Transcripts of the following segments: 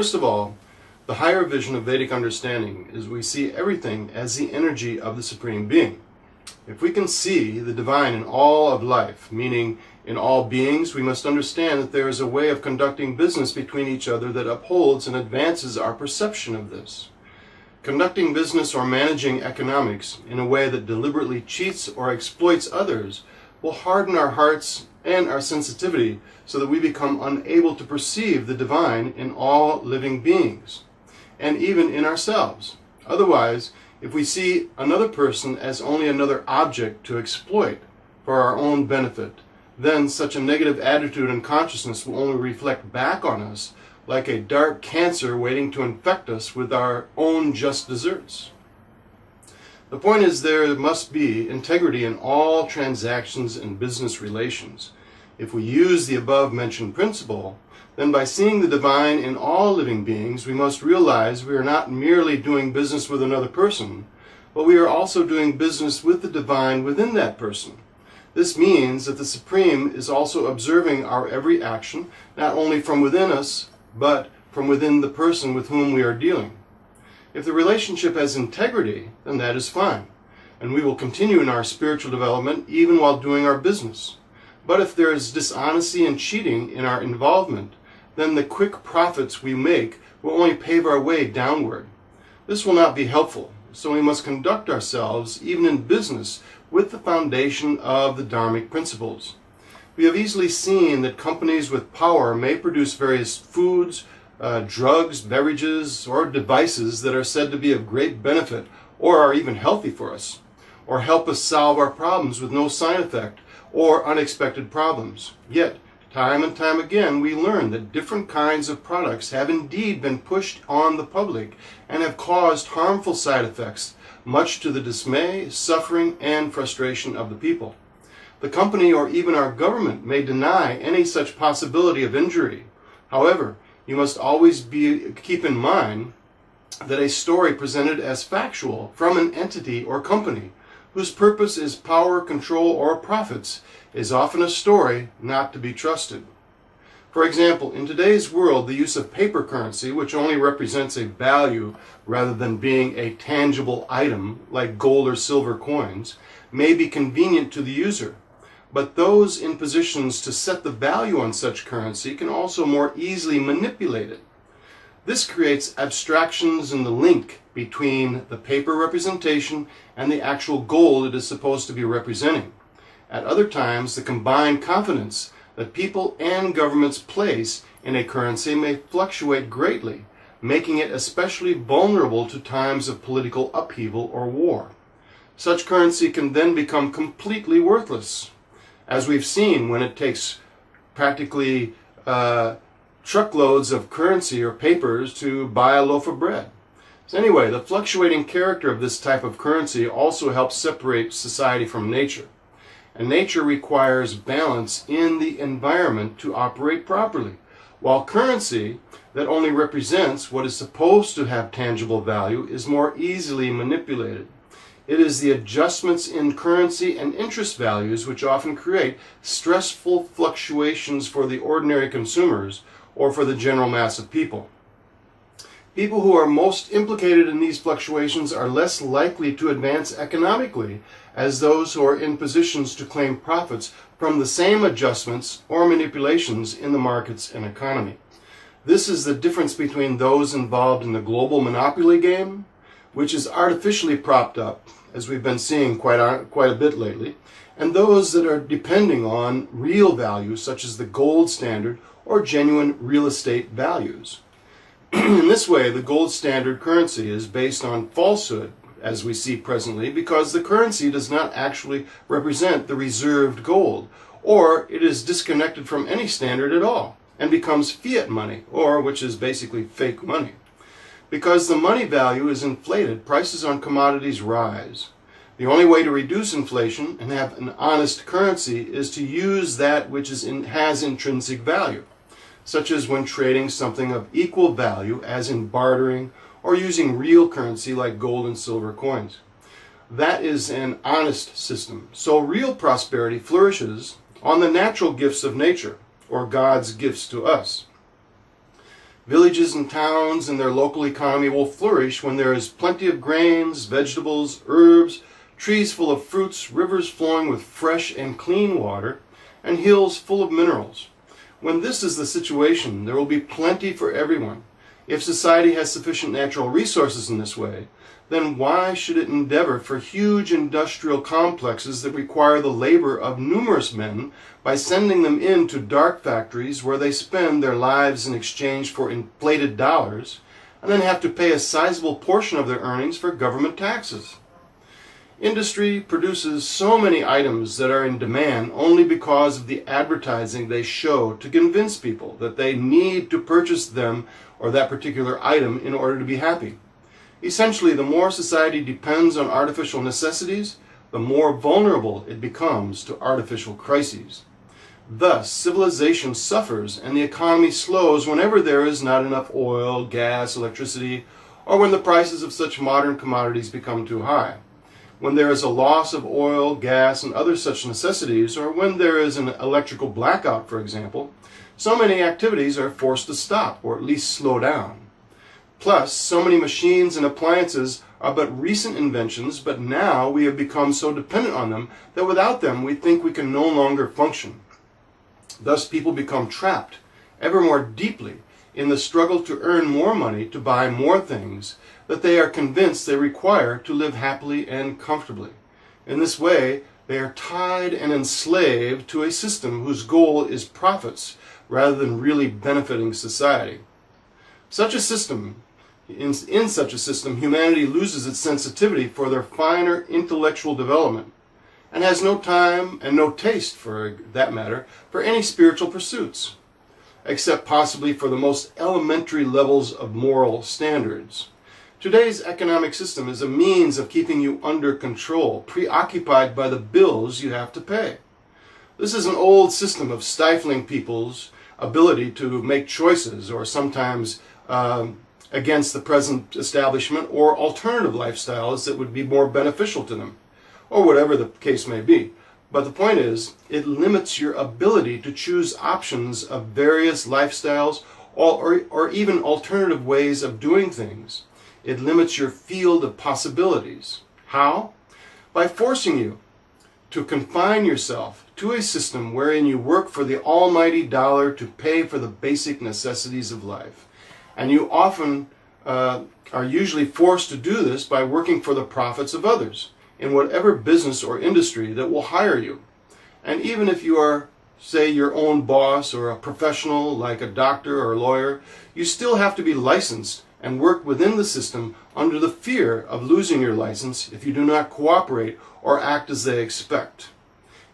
First of all, the higher vision of Vedic understanding is we see everything as the energy of the Supreme Being. If we can see the divine in all of life, meaning in all beings, we must understand that there is a way of conducting business between each other that upholds and advances our perception of this. Conducting business or managing economics in a way that deliberately cheats or exploits others will harden our hearts and our sensitivity so that we become unable to perceive the divine in all living beings, and even in ourselves. Otherwise, if we see another person as only another object to exploit for our own benefit, then such a negative attitude and consciousness will only reflect back on us like a dark cancer waiting to infect us with our own just desserts. The point is, there must be integrity in all transactions and business relations. If we use the above-mentioned principle, then by seeing the divine in all living beings, we must realize we are not merely doing business with another person, but we are also doing business with the divine within that person. This means that the Supreme is also observing our every action, not only from within us, but from within the person with whom we are dealing. If the relationship has integrity, then that is fine, and we will continue in our spiritual development even while doing our business. But if there is dishonesty and cheating in our involvement, then the quick profits we make will only pave our way downward. This will not be helpful, so we must conduct ourselves, even in business, with the foundation of the Dharmic principles. We have easily seen that companies with power may produce various foods, drugs, beverages, or devices that are said to be of great benefit or are even healthy for us, or help us solve our problems with no side effect or unexpected problems. Yet, time and time again, we learn that different kinds of products have indeed been pushed on the public and have caused harmful side effects, much to the dismay, suffering, and frustration of the people. The company or even our government may deny any such possibility of injury. However, you must always keep in mind that a story presented as factual from an entity or company whose purpose is power, control, or profits is often a story not to be trusted. For example, in today's world, the use of paper currency, which only represents a value rather than being a tangible item like gold or silver coins, may be convenient to the user. But those in positions to set the value on such currency can also more easily manipulate it. This creates abstractions in the link between the paper representation and the actual gold it is supposed to be representing. At other times, the combined confidence that people and governments place in a currency may fluctuate greatly, making it especially vulnerable to times of political upheaval or war. Such currency can then become completely worthless, as we've seen when it takes practically truckloads of currency or papers to buy a loaf of bread. So anyway, the fluctuating character of this type of currency also helps separate society from nature. And nature requires balance in the environment to operate properly, while currency that only represents what is supposed to have tangible value is more easily manipulated. It is the adjustments in currency and interest values which often create stressful fluctuations for the ordinary consumers or for the general mass of people. People who are most implicated in these fluctuations are less likely to advance economically as those who are in positions to claim profits from the same adjustments or manipulations in the markets and economy. This is the difference between those involved in the global monopoly game, which is artificially propped up, as we've been seeing quite a bit lately, and those that are depending on real values such as the gold standard or genuine real estate values. In this way, the gold standard currency is based on falsehood, as we see presently, because the currency does not actually represent the reserved gold, or it is disconnected from any standard at all, and becomes fiat money, or which is basically fake money. Because the money value is inflated, prices on commodities rise. The only way to reduce inflation and have an honest currency is to use that which has intrinsic value, such as when trading something of equal value, as in bartering, or using real currency like gold and silver coins. That is an honest system. So real prosperity flourishes on the natural gifts of nature, or God's gifts to us. Villages and towns and their local economy will flourish when there is plenty of grains, vegetables, herbs, trees full of fruits, rivers flowing with fresh and clean water, and hills full of minerals. When this is the situation, there will be plenty for everyone. If society has sufficient natural resources in this way, then why should it endeavor for huge industrial complexes that require the labor of numerous men by sending them into dark factories where they spend their lives in exchange for inflated dollars, and then have to pay a sizable portion of their earnings for government taxes? Industry produces so many items that are in demand only because of the advertising they show to convince people that they need to purchase them or that particular item in order to be happy. Essentially, the more society depends on artificial necessities, the more vulnerable it becomes to artificial crises. Thus, civilization suffers and the economy slows whenever there is not enough oil, gas, electricity, or when the prices of such modern commodities become too high. When there is a loss of oil, gas, and other such necessities, or when there is an electrical blackout, for example, so many activities are forced to stop, or at least slow down. Plus, so many machines and appliances are but recent inventions, but now we have become so dependent on them that without them we think we can no longer function. Thus, people become trapped ever more deeply in the struggle to earn more money to buy more things that they are convinced they require to live happily and comfortably. In this way, they are tied and enslaved to a system whose goal is profits rather than really benefiting society. In such a system, humanity loses its sensitivity for their finer intellectual development and has no time and no taste, for that matter, for any spiritual pursuits, except possibly for the most elementary levels of moral standards. Today's economic system is a means of keeping you under control, preoccupied by the bills you have to pay. This is an old system of stifling people's ability to make choices, or sometimes against the present establishment, or alternative lifestyles that would be more beneficial to them, or whatever the case may be. But the point is, it limits your ability to choose options of various lifestyles or even alternative ways of doing things. It limits your field of possibilities. How? By forcing you to confine yourself to a system wherein you work for the almighty dollar to pay for the basic necessities of life. And you often are usually forced to do this by working for the profits of others in whatever business or industry that will hire you. And even if you are, say, your own boss or a professional like a doctor or a lawyer, you still have to be licensed and work within the system under the fear of losing your license if you do not cooperate or act as they expect.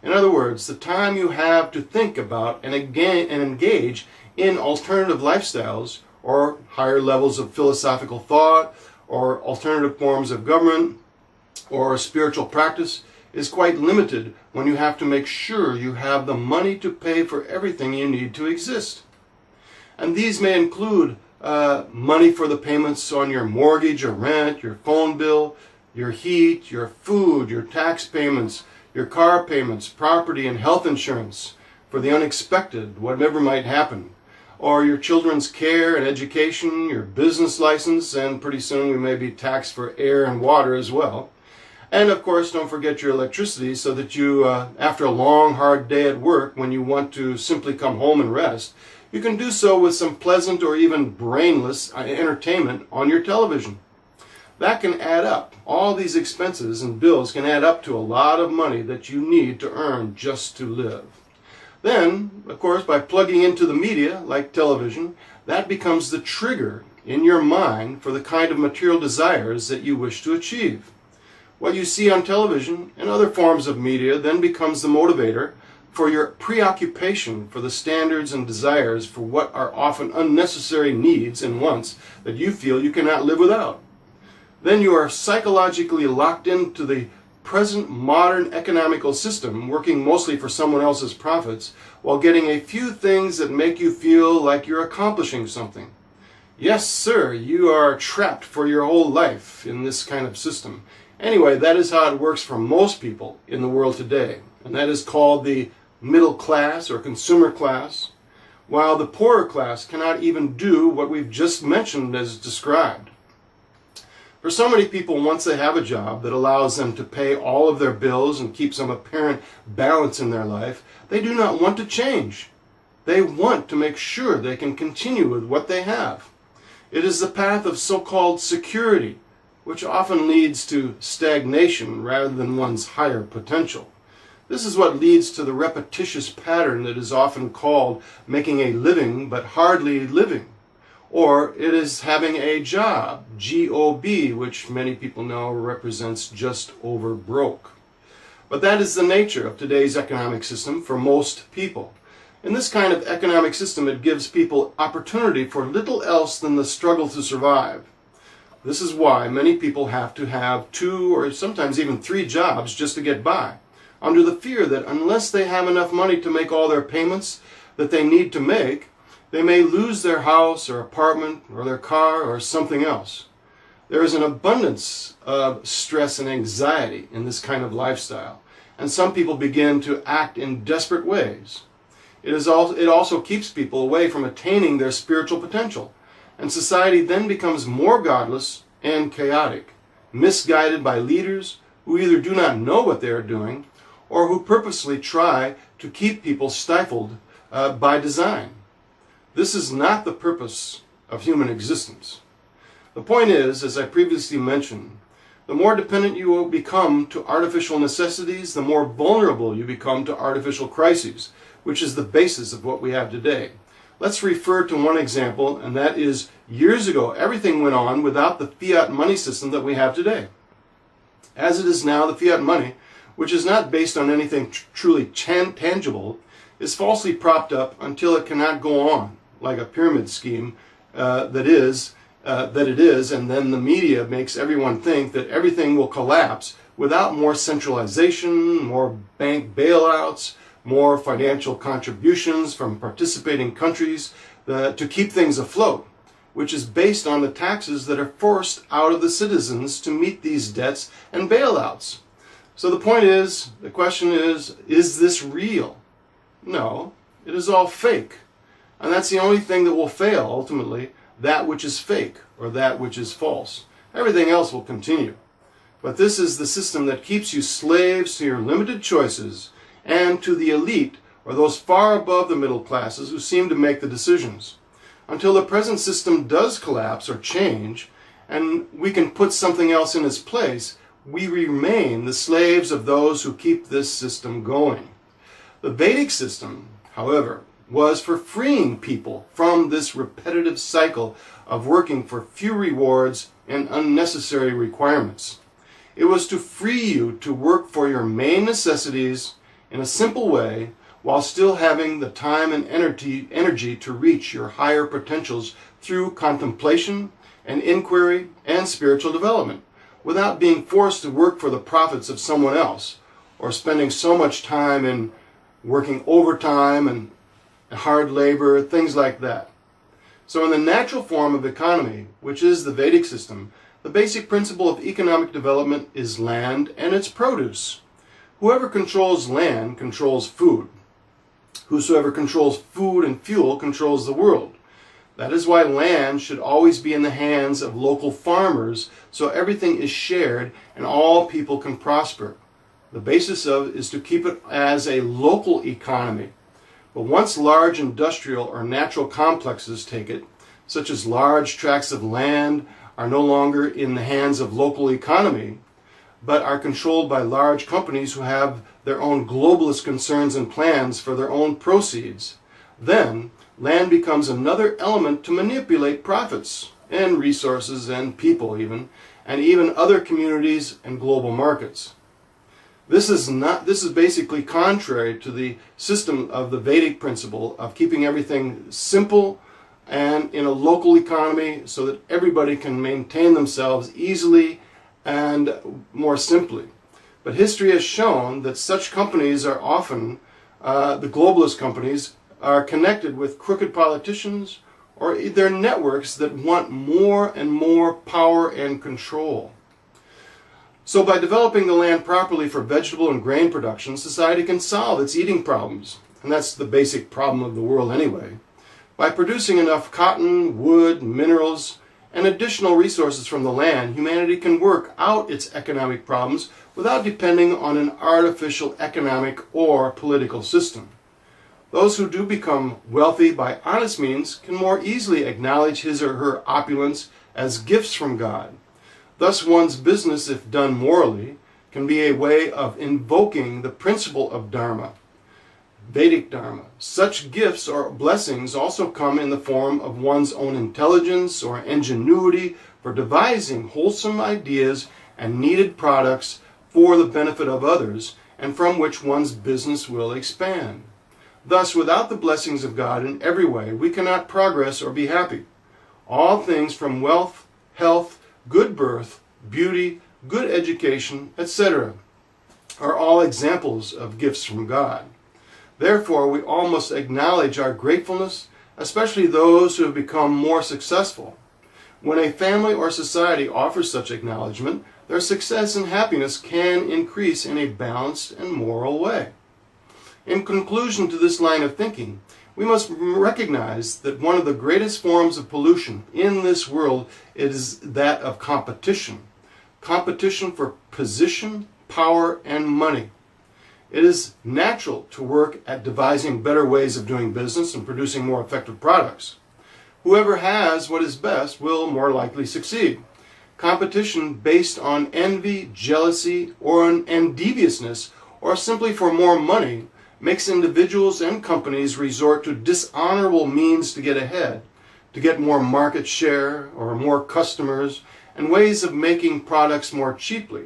In other words, the time you have to think about and engage in alternative lifestyles or higher levels of philosophical thought or alternative forms of government or spiritual practice is quite limited when you have to make sure you have the money to pay for everything you need to exist. And these may include money for the payments on your mortgage or rent, your phone bill, your heat, your food, your tax payments, your car payments, property and health insurance for the unexpected, whatever might happen, or your children's care and education, your business license, and pretty soon we may be taxed for air and water as well. And of course, don't forget your electricity, so that you, after a long, hard day at work, when you want to simply come home and rest, you can do so with some pleasant or even brainless entertainment on your television. That can add up. All these expenses and bills can add up to a lot of money that you need to earn just to live. Then, of course, by plugging into the media, like television, that becomes the trigger in your mind for the kind of material desires that you wish to achieve. What you see on television and other forms of media then becomes the motivator for your preoccupation for the standards and desires for what are often unnecessary needs and wants that you feel you cannot live without. Then you are psychologically locked into the present modern economical system, working mostly for someone else's profits, while getting a few things that make you feel like you're accomplishing something. Yes, sir, you are trapped for your whole life in this kind of system. Anyway, that is how it works for most people in the world today, and that is called the middle class or consumer class, while the poorer class cannot even do what we've just mentioned as described. For so many people, once they have a job that allows them to pay all of their bills and keep some apparent balance in their life, they do not want to change. They want to make sure they can continue with what they have. It is the path of so-called security, which often leads to stagnation rather than one's higher potential. This is what leads to the repetitious pattern that is often called making a living but hardly living. Or it is having a job, G-O-B, which many people know represents just over broke. But that is the nature of today's economic system for most people. In this kind of economic system, it gives people opportunity for little else than the struggle to survive. This is why many people have to have 2 or sometimes even 3 jobs just to get by, under the fear that unless they have enough money to make all their payments that they need to make, they may lose their house or apartment or their car or something else. There is an abundance of stress and anxiety in this kind of lifestyle, and some people begin to act in desperate ways. It also keeps people away from attaining their spiritual potential, and society then becomes more godless and chaotic, misguided by leaders who either do not know what they are doing or who purposely try to keep people stifled by design. This is not the purpose of human existence. The point is, as I previously mentioned, the more dependent you will become to artificial necessities, the more vulnerable you become to artificial crises, which is the basis of what we have today. Let's refer to one example, and that is years ago, everything went on without the fiat money system that we have today. As it is now, the fiat money, which is not based on anything truly tangible, is falsely propped up until it cannot go on, like a pyramid scheme that it is, and then the media makes everyone think that everything will collapse without more centralization, more bank bailouts, more financial contributions from participating countries to keep things afloat, which is based on the taxes that are forced out of the citizens to meet these debts and bailouts. So the question is this real? No, it is all fake. And that's the only thing that will fail, ultimately, that which is fake or that which is false. Everything else will continue. But this is the system that keeps you slaves to your limited choices and to the elite, or those far above the middle classes who seem to make the decisions. Until the present system does collapse or change, and we can put something else in its place, we remain the slaves of those who keep this system going. The Vedic system, however, was for freeing people from this repetitive cycle of working for few rewards and unnecessary requirements. It was to free you to work for your main necessities in a simple way while still having the time and energy to reach your higher potentials through contemplation and inquiry and spiritual development, without being forced to work for the profits of someone else or spending so much time in working overtime and hard labor, things like that. So in the natural form of economy, which is the Vedic system, the basic principle of economic development is land and its produce. Whoever controls land controls food. Whosoever controls food and fuel controls the world. That is why land should always be in the hands of local farmers, so everything is shared and all people can prosper. The basis of it is to keep it as a local economy. But once large industrial or natural complexes take it, such as large tracts of land are no longer in the hands of local economy, but are controlled by large companies who have their own globalist concerns and plans for their own proceeds, then land becomes another element to manipulate profits and resources and people and even other communities and global markets. This is basically contrary to the system of the Vedic principle of keeping everything simple and in a local economy so that everybody can maintain themselves easily and more simply. But history has shown that such companies are often, the globalist companies, are connected with crooked politicians or their networks that want more and more power and control. So by developing the land properly for vegetable and grain production, society can solve its eating problems. And that's the basic problem of the world anyway. By producing enough cotton, wood, minerals, and additional resources from the land, humanity can work out its economic problems without depending on an artificial economic or political system. Those who do become wealthy by honest means can more easily acknowledge his or her opulence as gifts from God. Thus, one's business, if done morally, can be a way of invoking the principle of Dharma, Vedic Dharma. Such gifts or blessings also come in the form of one's own intelligence or ingenuity for devising wholesome ideas and needed products for the benefit of others, and from which one's business will expand. Thus, without the blessings of God in every way, we cannot progress or be happy. All things from wealth, health, good birth, beauty, good education, etc., are all examples of gifts from God. Therefore, we all must acknowledge our gratefulness, especially those who have become more successful. When a family or society offers such acknowledgement, their success and happiness can increase in a balanced and moral way. In conclusion to this line of thinking, we must recognize that one of the greatest forms of pollution in this world is that of competition. Competition for position, power, and money. It is natural to work at devising better ways of doing business and producing more effective products. Whoever has what is best will more likely succeed. Competition based on envy, jealousy, and deviousness, or simply for more money, makes individuals and companies resort to dishonorable means to get ahead, to get more market share or more customers, and ways of making products more cheaply.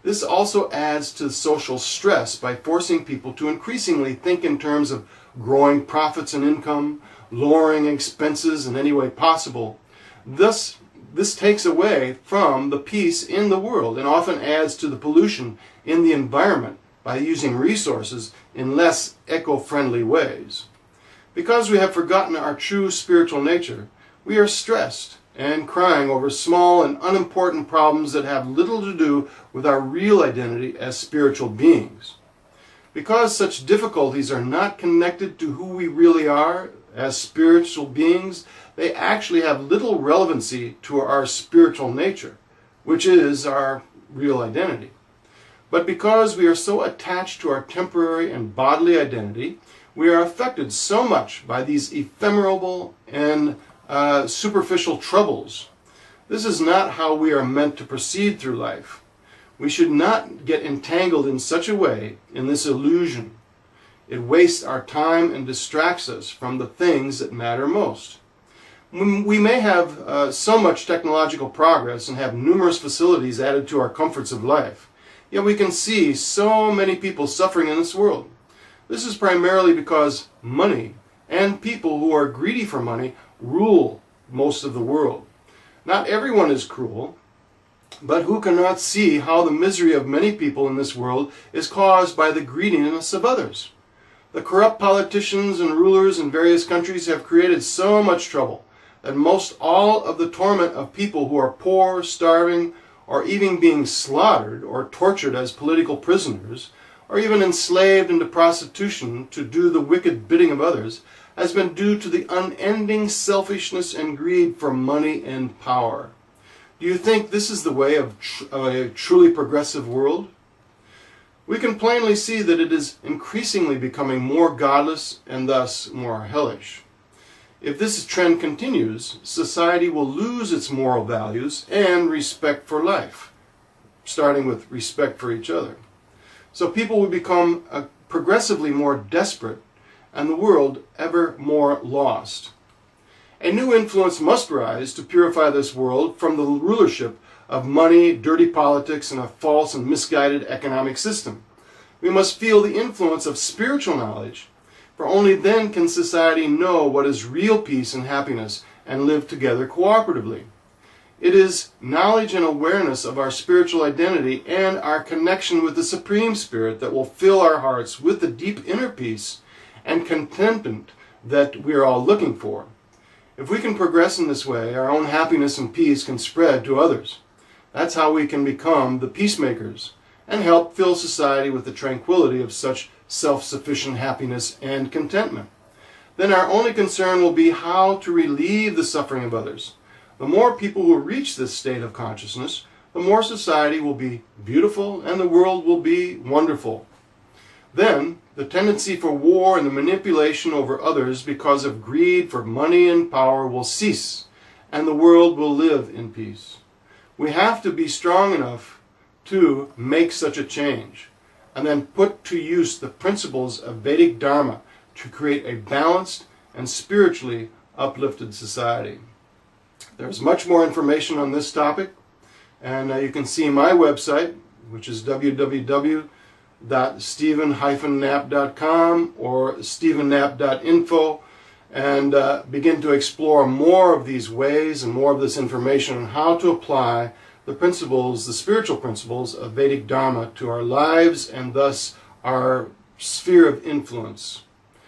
This also adds to social stress by forcing people to increasingly think in terms of growing profits and income, lowering expenses in any way possible. Thus, this takes away from the peace in the world and often adds to the pollution in the environment by using resources in less eco-friendly ways. Because we have forgotten our true spiritual nature, we are stressed and crying over small and unimportant problems that have little to do with our real identity as spiritual beings. Because such difficulties are not connected to who we really are as spiritual beings, they actually have little relevancy to our spiritual nature, which is our real identity. But because we are so attached to our temporary and bodily identity, we are affected so much by these ephemeral and superficial troubles. This is not how we are meant to proceed through life. We should not get entangled in such a way in this illusion. It wastes our time and distracts us from the things that matter most. We may have so much technological progress and have numerous facilities added to our comforts of life, yet we can see so many people suffering in this world. This is primarily because money and people who are greedy for money rule most of the world. Not everyone is cruel, but who cannot see how the misery of many people in this world is caused by the greediness of others? The corrupt politicians and rulers in various countries have created so much trouble that most all of the torment of people who are poor, starving, or even being slaughtered or tortured as political prisoners, or even enslaved into prostitution to do the wicked bidding of others, has been due to the unending selfishness and greed for money and power. Do you think this is the way of a truly progressive world? We can plainly see that it is increasingly becoming more godless and thus more hellish. If this trend continues, society will lose its moral values and respect for life, starting with respect for each other. So people will become progressively more desperate and the world ever more lost. A new influence must rise to purify this world from the rulership of money, dirty politics, and a false and misguided economic system. We must feel the influence of spiritual knowledge, for only then can society know what is real peace and happiness and live together cooperatively. It is knowledge and awareness of our spiritual identity and our connection with the Supreme Spirit that will fill our hearts with the deep inner peace and contentment that we are all looking for. If we can progress in this way, our own happiness and peace can spread to others. That's how we can become the peacemakers and help fill society with the tranquility of such self-sufficient happiness and contentment. then our only concern will be how to relieve the suffering of others. The more people who reach this state of consciousness, the more society will be beautiful and the world will be wonderful. Then, the tendency for war and the manipulation over others because of greed for money and power will cease, and the world will live in peace. We have to be strong enough to make such a change, and then put to use the principles of Vedic Dharma to create a balanced and spiritually uplifted society. There's much more information on this topic, and you can see my website, which is www.stephen-knapp.com or stephenknapp.info, and begin to explore more of these ways and more of this information on how to apply the principles, the spiritual principles of Vedic Dharma to our lives and thus our sphere of influence.